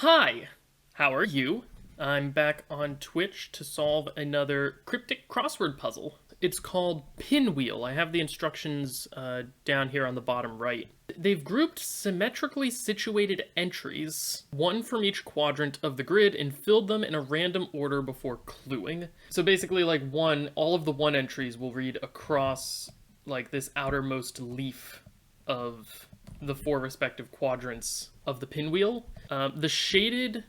Hi, how are you? I'm back on Twitch to solve another cryptic crossword puzzle. It's called Pinwheel. I have the instructions down here on the bottom right. They've grouped symmetrically situated entries, one from each quadrant of the grid, and filled them in a random order before cluing. So basically, like all of the one entries will read across like this outermost leaf of the four respective quadrants of the pinwheel. The shaded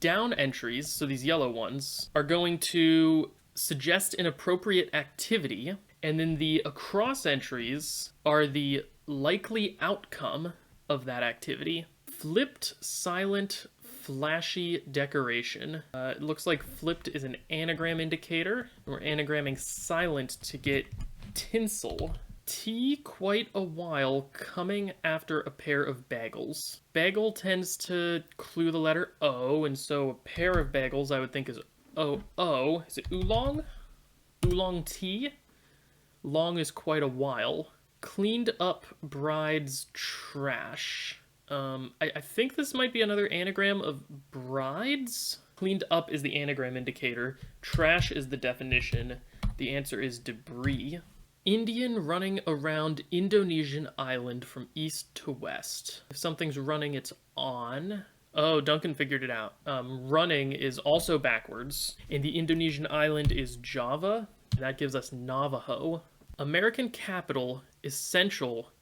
down entries, so these yellow ones, are going to suggest an appropriate activity, and then the across entries are the likely outcome of that activity. Flipped, silent, flashy decoration. It looks like flipped is an anagram indicator. We're anagramming silent to get tinsel. Tea quite a while coming after a pair of bagels. Bagel tends to clue the letter O, and so a pair of bagels I would think is O. Is it oolong? Oolong tea? Long is quite a while. Cleaned up bride's trash. I think this might be another anagram of brides. Cleaned up is the anagram indicator. Trash is the definition. The answer is debris. Indian running around Indonesian island from east to west. If something's running, it's on. Oh, Duncan figured it out. Running is also backwards, and the Indonesian island is Java. That gives us Navajo. American capital essential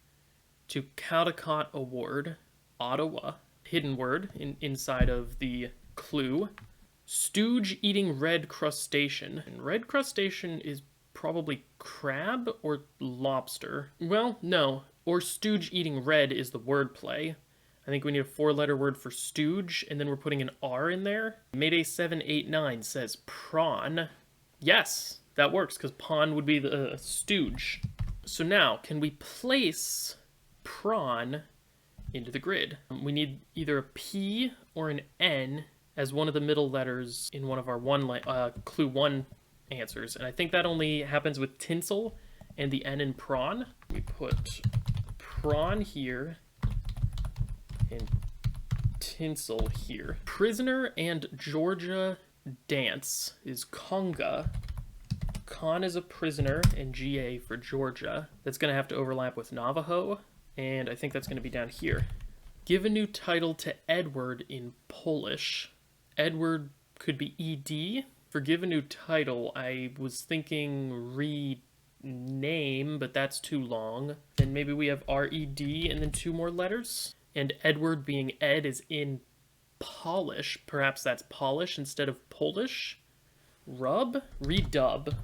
to Caldecott Award. Ottawa. Hidden word inside of the clue. Stooge eating red crustacean. And red crustacean is probably crab or lobster. Well, no. Or stooge eating red is the wordplay. I think we need a four-letter word for stooge, and then we're putting an R in there. Mayday 789 says prawn. Yes, that works, because pawn would be the stooge. So now, can we place prawn into the grid? We need either a P or an N as one of the middle letters in one of our clue 1 answers, and I think that only happens with tinsel and the N in prawn. We put prawn here and tinsel here. Prisoner and Georgia dance is conga. Con is a prisoner and GA for Georgia. That's going to have to overlap with Navajo, and I think that's going to be down here. Give a new title to Edward in Polish. Edward could be ED. For give a new title, I was thinking rename, but that's too long. Then maybe we have RED and then two more letters. And Edward being Ed is in Polish. Perhaps that's Polish instead of Polish. Rub? Redub.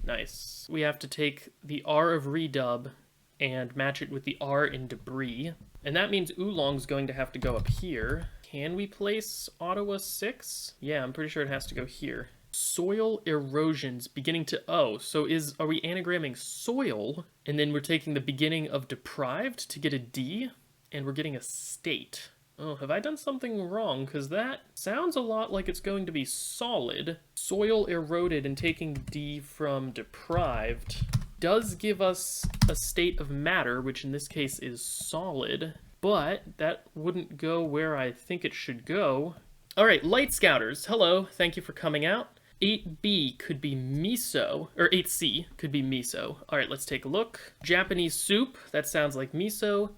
Nice. We have to take the R of redub and match it with the R in debris. And that means oolong's going to have to go up here. Can we place Ottawa 6? Yeah, I'm pretty sure it has to go here. Soil erosions beginning to O. So are we anagramming soil, and then we're taking the beginning of deprived to get a D, and we're getting a state. Oh, have I done something wrong? Because that sounds a lot like it's going to be solid. Soil eroded and taking D from deprived does give us a state of matter, which in this case is solid. But that wouldn't go where I think it should go. All right, Light Scouters, hello, thank you for coming out. 8B could be miso, or 8C could be miso. All right, let's take a look. Japanese soup, that sounds like miso,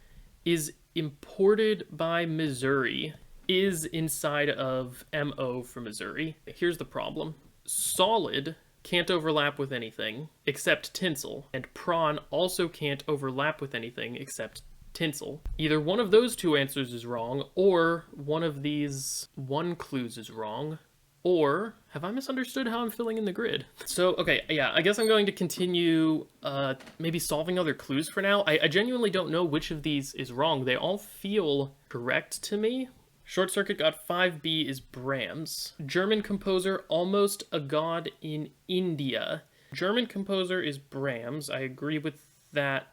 is imported by Missouri, is inside of MO for Missouri. Here's the problem. Solid can't overlap with anything except tinsel, and prawn also can't overlap with anything except tinsel. Either one of those two answers is wrong, or one of these one clues is wrong, or have I misunderstood how I'm filling in the grid? So, okay, yeah, I guess I'm going to continue maybe solving other clues for now. I genuinely don't know which of these is wrong. They all feel correct to me. Short Circuit got 5B is Brahms. German composer, almost a god in India. German composer is Brahms. I agree with that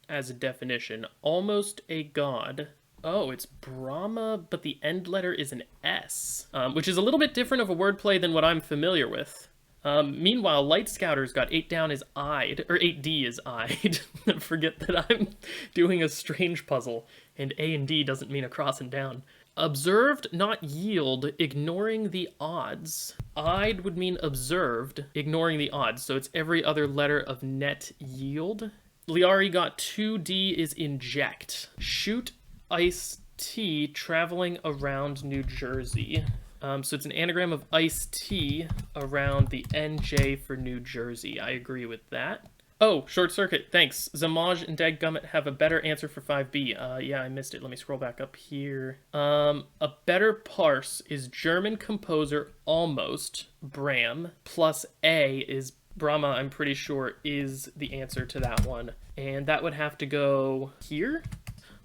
as a definition. Almost a god. Oh, it's Brahma, but the end letter is an S, which is a little bit different of a wordplay than what I'm familiar with. Meanwhile, Light Scouters got 8 down as I'd, or 8D is I'd. Forget that I'm doing a strange puzzle, and A and D doesn't mean across and down. Observed, not yield, ignoring the odds. I'd would mean observed, ignoring the odds. So it's every other letter of net yield. Liari got 2D is inject. Shoot iced tea traveling around New Jersey. So it's an anagram of iced tea around the NJ for New Jersey. I agree with that. Oh, short circuit, thanks. Zamaj and Dadgummit have a better answer for 5B. Yeah, I missed it. Let me scroll back up here. A better parse is German composer almost, Bram, plus A is Brahma, I'm pretty sure, is the answer to that one. And that would have to go here?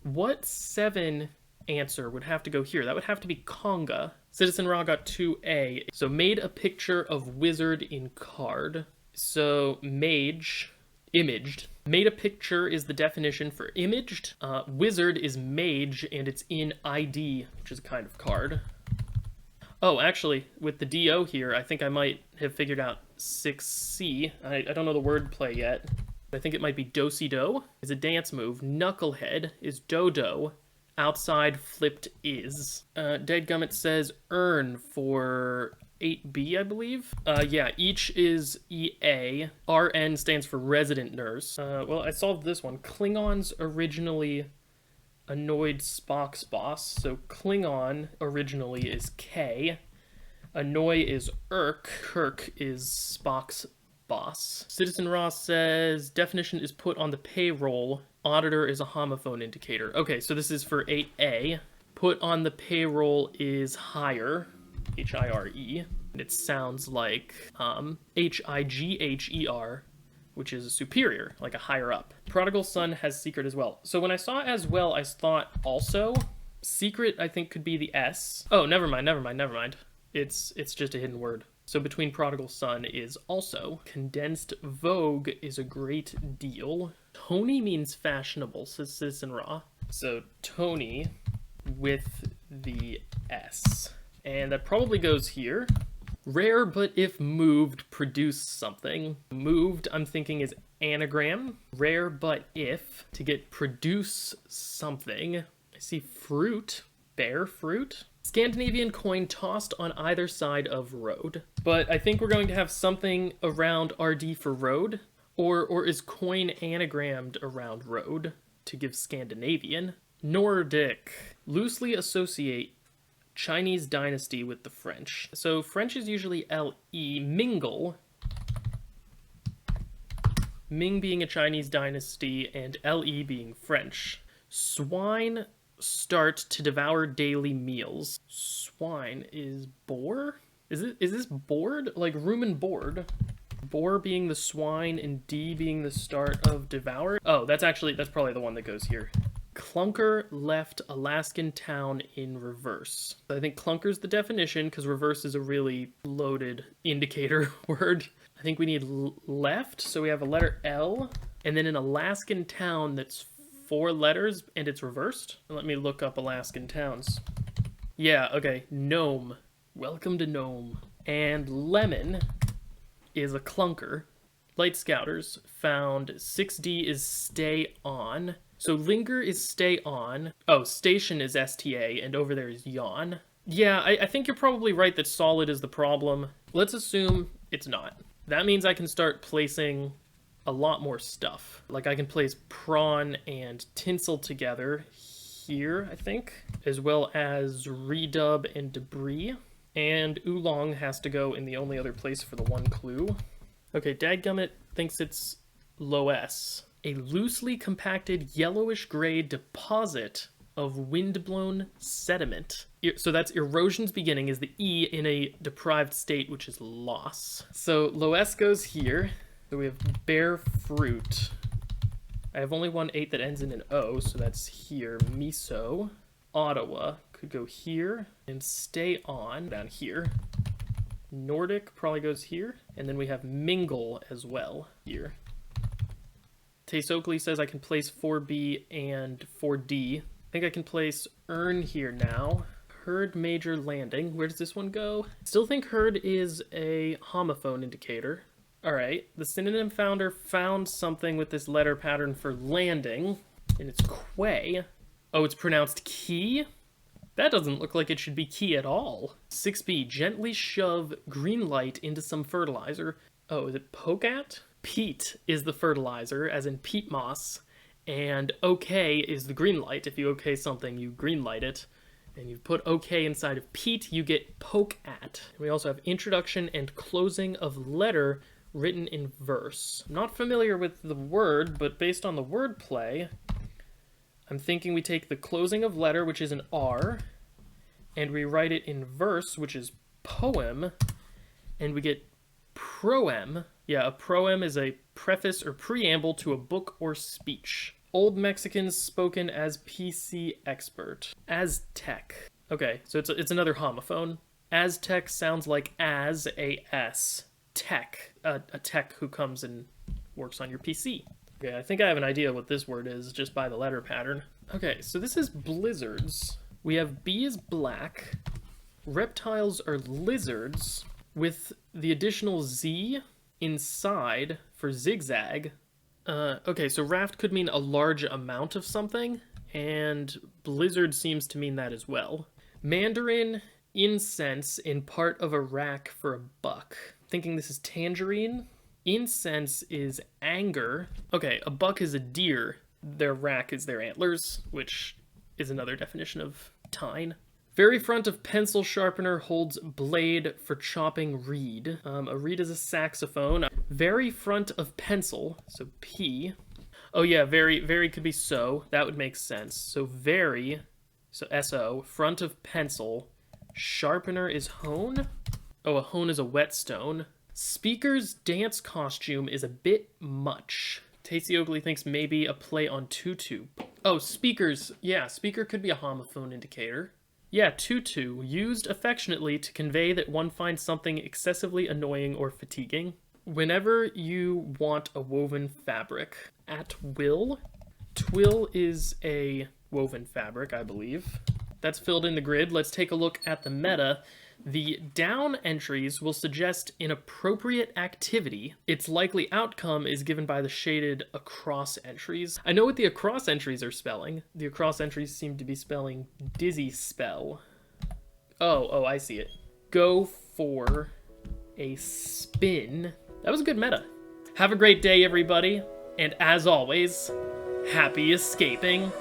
What 7 answer would have to go here? That would have to be Conga. Citizen Ra got 2A. So made a picture of wizard in card. So mage, imaged. Made a picture is the definition for imaged. Wizard is mage and it's in ID, which is a kind of card. Oh, actually, with the DO here, I think I might have figured out 6C. I don't know the wordplay yet. I think it might be do-si-do is a dance move. Knucklehead is do-do. Outside flipped is. Dadgummit says earn for 8B, I believe. Yeah, each is EA. RN stands for resident nurse. Well, I solved this one. Klingons originally annoyed Spock's boss. So Klingon originally is K. Annoy is Irk. Kirk is Spock's boss. Citizen Ross says definition is put on the payroll. Auditor is a homophone indicator. Okay, so this is for 8A. Put on the payroll is hire, H-I-R-E. And it sounds like H-I-G-H-E-R, which is a superior, like a higher up. Prodigal Son has secret as well. So when I saw as well, I thought also. Secret, I think, could be the S. Oh, never mind. It's just a hidden word. So between Prodigal Son is also. Condensed Vogue is a great deal. Tony means fashionable, says Citizen Raw. So Tony with the S. And that probably goes here. Rare, but if moved, produce something. Moved, I'm thinking, is anagram. Rare, but if, to get produce something. I see fruit, bear fruit. Scandinavian coin tossed on either side of road. But I think we're going to have something around RD for road, or is coin anagrammed around road to give Scandinavian. Nordic. Loosely associate Chinese dynasty with the French. So French is usually L-E. Mingle. Ming being a Chinese dynasty and L-E being French. Swine start to devour daily meals. Swine is boar? Is this board? Like room and board? Boar being the swine and D being the start of devour? Oh, that's probably the one that goes here. Clunker left Alaskan town in reverse. I think clunker's the definition because reverse is a really loaded indicator word. I think we need left, so we have a letter L, and then an Alaskan town that's 4 letters and it's reversed. Let me look up Alaskan towns. Yeah, okay, Nome. Welcome to Nome. And lemon is a clunker. Light Scouters found 6D is stay on. So linger is stay on. Oh, station is STA, and over there is yawn. Yeah, I think you're probably right that solid is the problem. Let's assume it's not. That means I can start placing a lot more stuff. Like I can place prawn and tinsel together here, I think, as well as redub and debris. And oolong has to go in the only other place for the 1 clue. Okay, Dadgummit thinks it's low S. A loosely compacted yellowish-gray deposit of windblown sediment. So that's erosion's beginning is the E in a deprived state, which is loss. So low S goes here. So we have bear fruit. I have only one 8 that ends in an O, so that's here. Miso. Ottawa could go here and stay on down here. Nordic probably goes here. And then we have mingle as well here. Taste Oakley says I can place 4B and 4D. I think I can place earn here now. Herd major landing. Where does this one go? Still think herd is a homophone indicator. All right, the synonym founder found something with this letter pattern for landing, and it's quay. Oh, it's pronounced key? That doesn't look like it should be key at all. 6B, gently shove green light into some fertilizer. Oh, is it poke at? Peat is the fertilizer, as in peat moss, and OK is the green light. If you OK something, you green light it. And you put OK inside of peat, you get poke at. We also have introduction and closing of letter written in verse. I'm not familiar with the word, but based on the wordplay, I'm thinking we take the closing of letter, which is an R, and we write it in verse, which is poem, and we get proem. Yeah, a proem is a preface or preamble to a book or speech. Old Mexicans spoken as PC expert. Aztec. Okay, so it's another homophone. Aztec sounds like as, A-S. Tech. A tech who comes and works on your PC. Okay, I think I have an idea what this word is just by the letter pattern. Okay, so this is blizzards. We have B is black. Reptiles are lizards with the additional Z inside for zigzag. Okay, so raft could mean a large amount of something, and blizzard seems to mean that as well. Mandarin, incense in part of a rack for a buck. Thinking this is tangerine. Incense is anger. Okay, a buck is a deer. Their rack is their antlers, which is another definition of tine. Very front of pencil sharpener holds blade for chopping reed. A reed is a saxophone. Very front of pencil, so P. Oh yeah, very could be so. That would make sense. So very, so S-O, front of pencil. Sharpener is hone. Oh, a hone is a whetstone. Speaker's dance costume is a bit much. Tasty Oakley thinks maybe a play on tutu. Oh, speakers. Yeah, speaker could be a homophone indicator. Yeah, tutu, used affectionately to convey that one finds something excessively annoying or fatiguing. Whenever you want a woven fabric. At will. Twill is a woven fabric, I believe. That's filled in the grid. Let's take a look at the meta. The down entries will suggest inappropriate activity. Its likely outcome is given by the shaded across entries. I know what the across entries are spelling. The across entries seem to be spelling dizzy spell. Oh, I see it. Go for a spin. That was a good meta. Have a great day, everybody. And as always, happy escaping.